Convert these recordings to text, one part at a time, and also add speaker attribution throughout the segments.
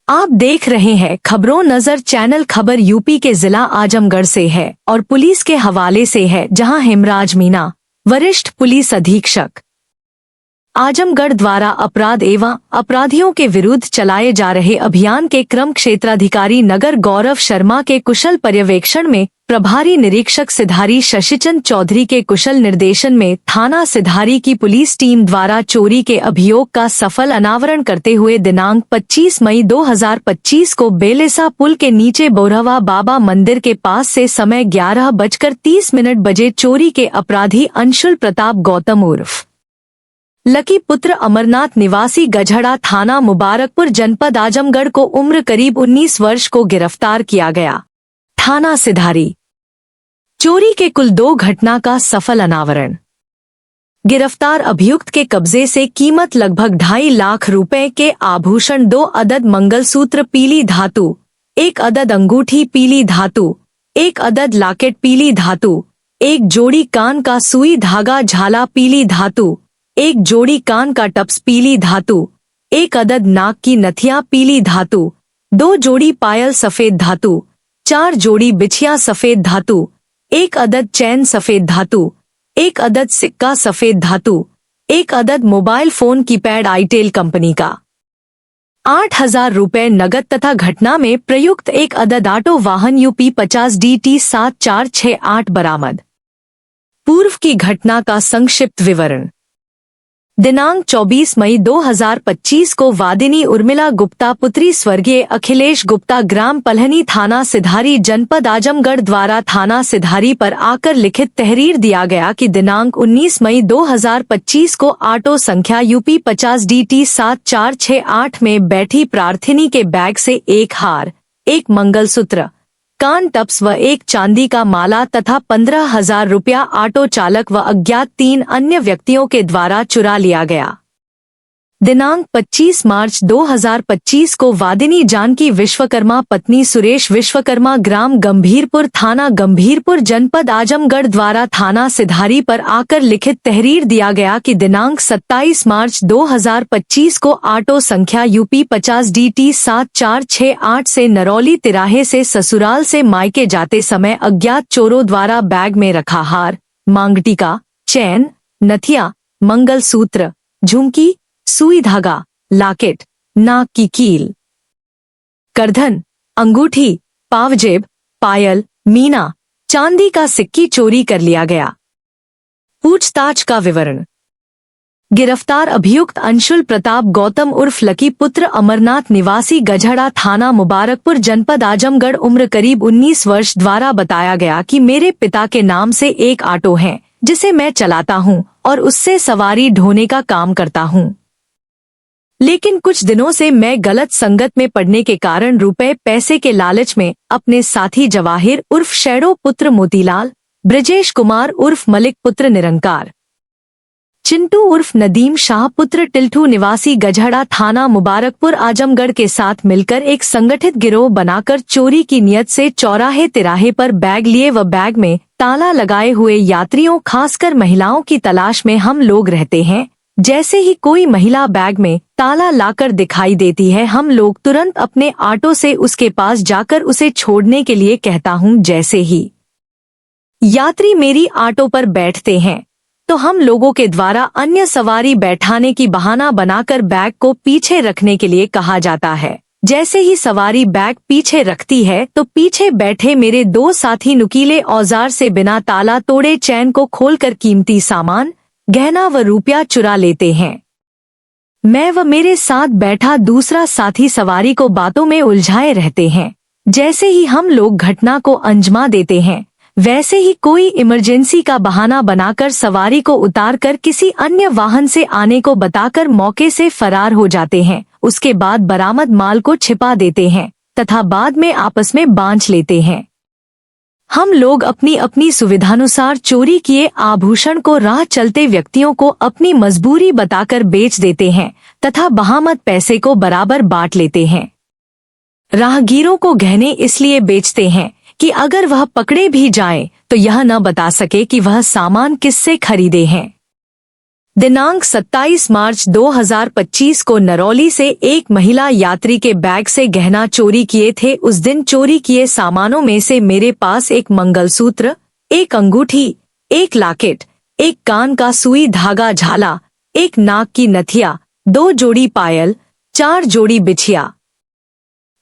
Speaker 1: आप देख रहे हैं खबरों नजर चैनल। खबर यूपी के जिला आजमगढ़ से है और पुलिस के हवाले से है, जहां हेमराज मीना, वरिष्ठ पुलिस अधीक्षक आजमगढ़ द्वारा अपराध एवं अपराधियों के विरुद्ध चलाए जा रहे अभियान के क्रम क्षेत्राधिकारी नगर गौरव शर्मा के कुशल पर्यवेक्षण में, प्रभारी निरीक्षक सिधारी शशिचंद चौधरी के कुशल निर्देशन में थाना सिधारी की पुलिस टीम द्वारा चोरी के अभियोग का सफल अनावरण करते हुए दिनांक 25 मई 2025 को बेलेसा पुल के नीचे बोरहवा बाबा मंदिर के पास से समय 11:30 बजे चोरी के अपराधी अंशुल प्रताप गौतम उर्फ लकी पुत्र अमरनाथ निवासी गझड़ा थाना मुबारकपुर जनपद आजमगढ़ को उम्र करीब 19 वर्ष को गिरफ्तार किया गया। थाना सिधारी चोरी के कुल 2 घटना का सफल अनावरण। गिरफ्तार अभियुक्त के कब्जे से कीमत लगभग 2.5 लाख रुपए के आभूषण, 2 अदद मंगलसूत्र पीली धातु, 1 अदद अंगूठी पीली धातु, 1 अदद लॉकेट पीली धातु, 1 जोड़ी कान का सुई धागा झाला पीली धातु, 1 जोड़ी कान का टप्स पीली धातु, 1 अदद नाक की नथिया पीली धातु, 2 जोड़ी पायल सफेद धातु, 4 जोड़ी बिछिया सफेद धातु, 1 अदद चैन सफेद धातु, 1 अदद सिक्का सफेद धातु, 1 अदद mobile phone keypad itel company का, 8,000 रुपए नगद तथा घटना में प्रयुक्त 1 अदद ऑटो वाहन यूपी 50 DT 7468 बरामद। पूर्व की घटना का संक्षिप्त विवरण। दिनांक 24 मई 2025 को वादिनी उर्मिला गुप्ता पुत्री स्वर्गीय अखिलेश गुप्ता ग्राम पलहनी थाना सिधारी जनपद आजमगढ़ द्वारा थाना सिधारी पर आकर लिखित तहरीर दिया गया कि दिनांक 19 मई 2025 को ऑटो संख्या यूपी 50 DT 7468 में बैठी प्रार्थिनी के बैग से 1 हार, 1 मंगलसूत्र, कान टप्स व 1 चांदी का माला तथा 15,000 रुपया ऑटो चालक व अज्ञात 3 अन्य व्यक्तियों के द्वारा चुरा लिया गया। दिनांक 25 मार्च 2025 को वादिनी जानकी विश्वकर्मा पत्नी सुरेश विश्वकर्मा ग्राम गंभीरपुर थाना गंभीरपुर जनपद आजमगढ़ द्वारा थाना सिधारी पर आकर लिखित तहरीर दिया गया कि दिनांक 27 मार्च 2025 को ऑटो संख्या यूपी 50 DT 7468 से नरौली तिराहे से ससुराल से मायके जाते समय अज्ञात चोरों द्वारा बैग में रखा हार, मांगटीका, चैन, नथिया, मंगलसूत्र, झुमकी, सुई धागा, लॉकेट, नाक की कील, करधन, अंगूठी, पावजेब, पायल, मीना, चांदी का सिक्की चोरी कर लिया गया। पूछताछ का विवरण। गिरफ्तार अभियुक्त अंशुल प्रताप गौतम उर्फ लकी पुत्र अमरनाथ निवासी गझड़ा थाना मुबारकपुर जनपद आजमगढ़ उम्र करीब 19 वर्ष द्वारा बताया गया कि मेरे पिता के नाम से एक ऑटो है जिसे मैं चलाता हूं और उससे सवारी ढोने का काम करता हूं। लेकिन कुछ दिनों से मैं गलत संगत में पड़ने के कारण रुपए पैसे के लालच में अपने साथी जवाहिर उर्फ शैडो पुत्र मोतीलाल, ब्रजेश कुमार उर्फ मलिक पुत्र निरंकार, चिंटू उर्फ नदीम शाह पुत्र टिल्ठू निवासी गझड़ा थाना मुबारकपुर आजमगढ़ के साथ मिलकर एक संगठित गिरोह बनाकर चोरी की नियत से चौराहे तिराहे पर बैग लिए व बैग में ताला लगाए हुए यात्रियों खासकर महिलाओं की तलाश में हम लोग रहते हैं। जैसे ही कोई महिला बैग में ताला लाकर दिखाई देती है, हम लोग तुरंत अपने ऑटो से उसके पास जाकर उसे छोड़ने के लिए कहता हूँ। जैसे ही यात्री मेरी ऑटो पर बैठते हैं तो हम लोगों के द्वारा अन्य सवारी बैठाने की बहाना बनाकर बैग को पीछे रखने के लिए कहा जाता है। जैसे ही सवारी बैग पीछे रखती है तो पीछे बैठे मेरे 2 साथी नुकीले औजार से बिना ताला तोड़े चैन को खोलकर कीमती सामान, गहना व रुपया चुरा लेते हैं। मैं व मेरे साथ बैठा दूसरा साथी सवारी को बातों में उलझाए रहते हैं। जैसे ही हम लोग घटना को अंजाम देते हैं, वैसे ही कोई इमरजेंसी का बहाना बनाकर सवारी को उतारकर किसी अन्य वाहन से आने को बताकर मौके से फरार हो जाते हैं। उसके बाद बरामद माल को छिपा देते हैं तथा बाद में आपस में बांट लेते हैं। हम लोग अपनी अपनी सुविधानुसार चोरी किए आभूषण को राह चलते व्यक्तियों को अपनी मजबूरी बताकर बेच देते हैं तथा बहामद पैसे को बराबर बांट लेते हैं। राहगीरों को गहने इसलिए बेचते हैं कि अगर वह पकड़े भी जाए तो यह न बता सके कि वह सामान किससे खरीदे हैं। दिनांक 27 मार्च 2025 को नरौली से एक महिला यात्री के बैग से गहना चोरी किए थे। उस दिन चोरी किए सामानों में से मेरे पास एक मंगलसूत्र, एक अंगूठी, एक लॉकेट, एक कान का सुई धागा झाला, एक नाक की नथिया, 2 जोड़ी पायल, 4 जोड़ी बिछिया,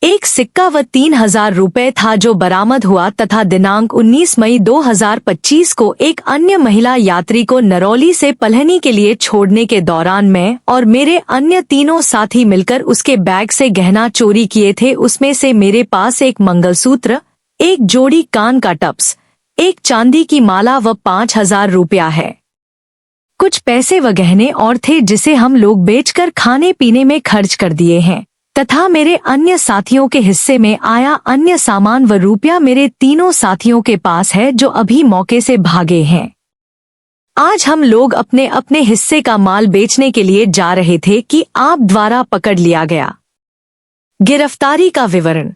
Speaker 1: एक सिक्का व 3,000 रुपए था जो बरामद हुआ तथा दिनांक 19 मई 2025 को एक अन्य महिला यात्री को नरौली से पलहनी के लिए छोड़ने के दौरान मैं और मेरे अन्य तीनों साथी मिलकर उसके बैग से गहना चोरी किए थे। उसमें से मेरे पास एक मंगलसूत्र, एक जोड़ी कान का टप्स, एक चांदी की माला व 5,000 रुपया है। कुछ पैसे व गहने और थे जिसे हम लोग बेचकर खाने पीने में खर्च कर दिए हैं तथा मेरे अन्य साथियों के हिस्से में आया अन्य सामान व रुपया मेरे तीनों साथियों के पास है जो अभी मौके से भागे हैं। आज हम लोग अपने अपने हिस्से का माल बेचने के लिए जा रहे थे कि आप द्वारा पकड़ लिया गया। गिरफ्तारी का विवरण।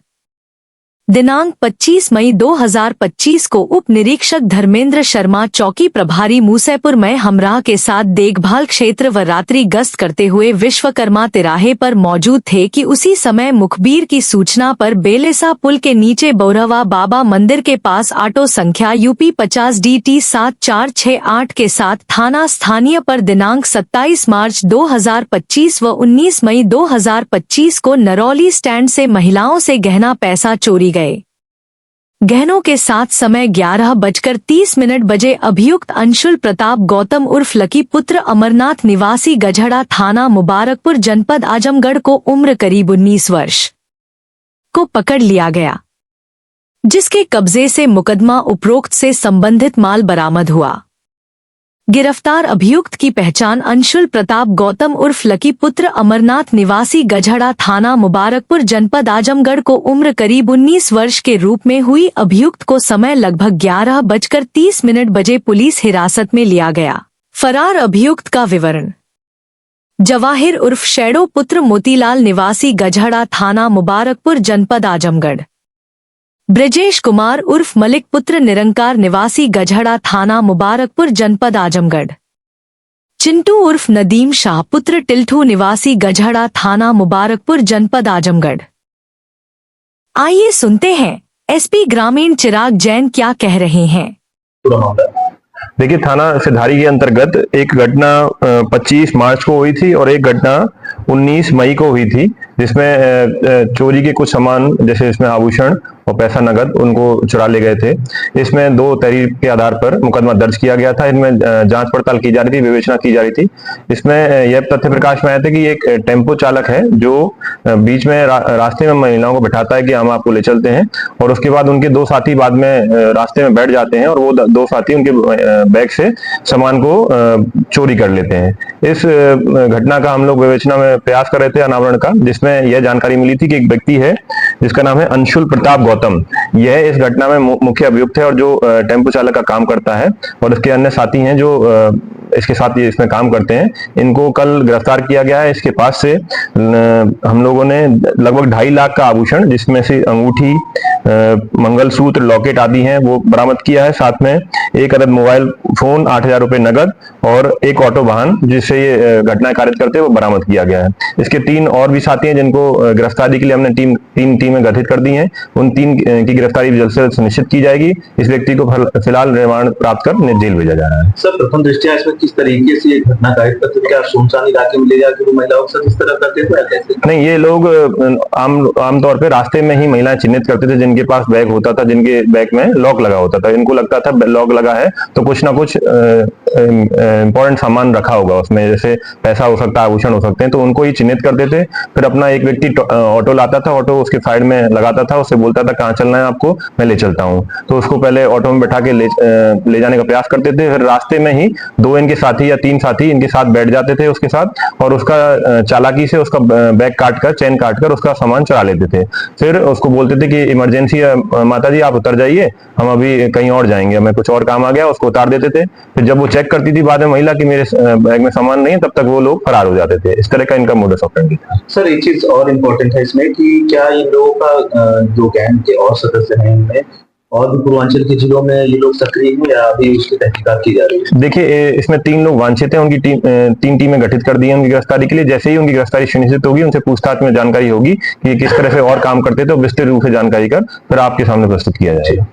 Speaker 1: दिनांक 25 मई 2025 को उप निरीक्षक धर्मेंद्र शर्मा चौकी प्रभारी मूसैपुर में हमराह के साथ देखभाल क्षेत्र व रात्रि गश्त करते हुए विश्वकर्मा तिराहे पर मौजूद थे कि उसी समय मुखबिर की सूचना पर बेलेसा पुल के नीचे बौरहवा बाबा मंदिर के पास ऑटो संख्या यूपी 50 DT 7468 के साथ थाना स्थानीय पर दिनांक 27 मार्च 2025 व 19 मई 2025 को नरौली स्टैंड से महिलाओं से गहना पैसा चोरी गए। गहनों के साथ समय 11:30 बजे अभियुक्त अंशुल प्रताप गौतम उर्फ लकी पुत्र अमरनाथ निवासी गझड़ा थाना मुबारकपुर जनपद आजमगढ़ को उम्र करीब 19 वर्ष को पकड़ लिया गया, जिसके कब्जे से मुकदमा उपरोक्त से संबंधित माल बरामद हुआ। गिरफ्तार अभियुक्त की पहचान अंशुल प्रताप गौतम उर्फ लकी पुत्र अमरनाथ निवासी गझड़ा थाना मुबारकपुर जनपद आजमगढ़ को उम्र करीब 19 वर्ष के रूप में हुई। अभियुक्त को समय लगभग 11:30 बजे पुलिस हिरासत में लिया गया। फरार अभियुक्त का विवरण। जवाहिर उर्फ शैडो पुत्र मोतीलाल निवासी गझड़ा थाना मुबारकपुर जनपद आजमगढ़। ब्रजेश कुमार उर्फ मलिक पुत्र निरंकार निवासी गझड़ा थाना मुबारकपुर जनपद आजमगढ़। चिंटू उर्फ नदीम शाह पुत्र टिल्ठू निवासी गझड़ा थाना मुबारकपुर जनपद आजमगढ़। आइए सुनते हैं एसपी ग्रामीण चिराग जैन क्या कह रहे हैं।
Speaker 2: देखिए, थाना सिधारी के अंतर्गत एक घटना 25 मार्च को हुई थी और एक घटना 19 मई को हुई थी, जिसमें चोरी के कुछ सामान जैसे इसमें आभूषण और पैसा नगद उनको चुरा ले गए थे। इसमें 2 तहरीर के आधार पर मुकदमा दर्ज किया गया था। इनमें जांच पड़ताल की जा रही थी, विवेचना की जा रही थी। इसमें यह तथ्य प्रकाश में आया था कि एक टेम्पो चालक है जो बीच में रास्ते में महिलाओं को बिठाता है कि हम आपको ले चलते हैं, और उसके बाद उनके 2 साथी बाद में रास्ते में बैठ जाते हैं और वो 2 साथी उनके बैग से सामान को चोरी कर लेते हैं। इस घटना का हम लोग विवेचना में प्रयास कर रहे थे अनावरण का, जिसमें यह जानकारी मिली थी कि एक व्यक्ति है जिसका नाम है अंशुल प्रताप गौतम। यह इस घटना में मुख्य अभियुक्त है और जो टेम्पो चालक का काम करता है, और इसके अन्य साथी हैं जो इसके साथ ही इसमें काम करते हैं। इनको कल गिरफ्तार किया गया है। इसके पास से हम लोगों ने लगभग 2.5 लाख का आभूषण, जिसमें से अंगूठी, मंगलसूत्र, लॉकेट आदि हैं, वो बरामद किया है। साथ में 1 अदद मोबाइल फोन, 8,000 रुपए नगद और एक ऑटो वाहन जिससे ये घटना कारित करते हैं वो बरामद किया गया है। इसके 3 और भी साथी हैं जिनको गिरफ्तारी के लिए हमने 3 टीमें गठित कर दी हैं। उन 3 की गिरफ्तारी भी जल्द से जल्द सुनिश्चित की जाएगी। इस व्यक्ति को फिलहाल रिमांड प्राप्त कर जेल भेजा जा रहा है।
Speaker 3: सर, प्रथम दृष्टया इसमें किस तरीके से ये घटना कारित करते, क्या सुनसान इलाके में ले जाकर वो महिलाओं के साथ इस तरह करते थे या कैसे?
Speaker 2: नहीं, ये लोग आमतौर पे रास्ते में ही महिलाएं चिन्हित करते थे जिनके पास बैग होता था, जिनके बैग में लॉक लगा होता था। इनको लगता था लॉक लगा है तो कुछ ना कुछ इंपॉर्टेंट सामान रखा होगा उसमें, जैसे पैसा हो सकता है, आभूषण हो सकते हैं, तो उनको ही चिन्हित करते थे। फिर अपना एक व्यक्ति ऑटो लाता था, ऑटो उसके साइड में लगाता था, उससे बोलता था कहाँ चलना है आपको, मैं ले चलता हूँ। तो उसको पहले ऑटो में बैठा के ले जाने का प्रयास करते थे। फिर रास्ते में ही 2 इनके साथी या 3 साथी इनके साथ बैठ जाते थे उसके साथ, और उसका चालाकी से उसका बैग काटकर, चेन काटकर उसका सामान चुरा लेते थे। फिर उसको बोलते थे कि इमरजेंसी है माता जी, आप उतर जाइए, हम अभी कहीं और जाएंगे, हमें कुछ और काम आ गया। उसको उतार देते थे। फिर जब वो चेक करती थी बाद में महिला कि मेरे बैग में सामान नहीं है, तब तक वो लोग फरार हो जाते थे। इस तरह का इनका मोडस ऑपरेंडी था।
Speaker 3: सर, एक चीज और इम्पोर्टेंट है इसमें कि क्या इन लोगों का जो गैंग के और सदस्य हैं इनमें और भी पूर्वांचल के जिलों में ये लोग सक्रिय हैं या अभी उसकी तहकीकात की जा रही है?
Speaker 2: देखिए, इसमें 3 लोग वांछित हैं, उनकी तीन टीमें गठित कर दी हैं उनकी गिरफ्तारी के लिए। जैसे ही उनकी गिरफ्तारी सुनिश्चित होगी, उनसे पूछताछ में जानकारी होगी कि ये किस तरह से और काम करते थे, तो विस्तृत रूप से जानकारी कर फिर आपके सामने प्रस्तुत किया जाएगा।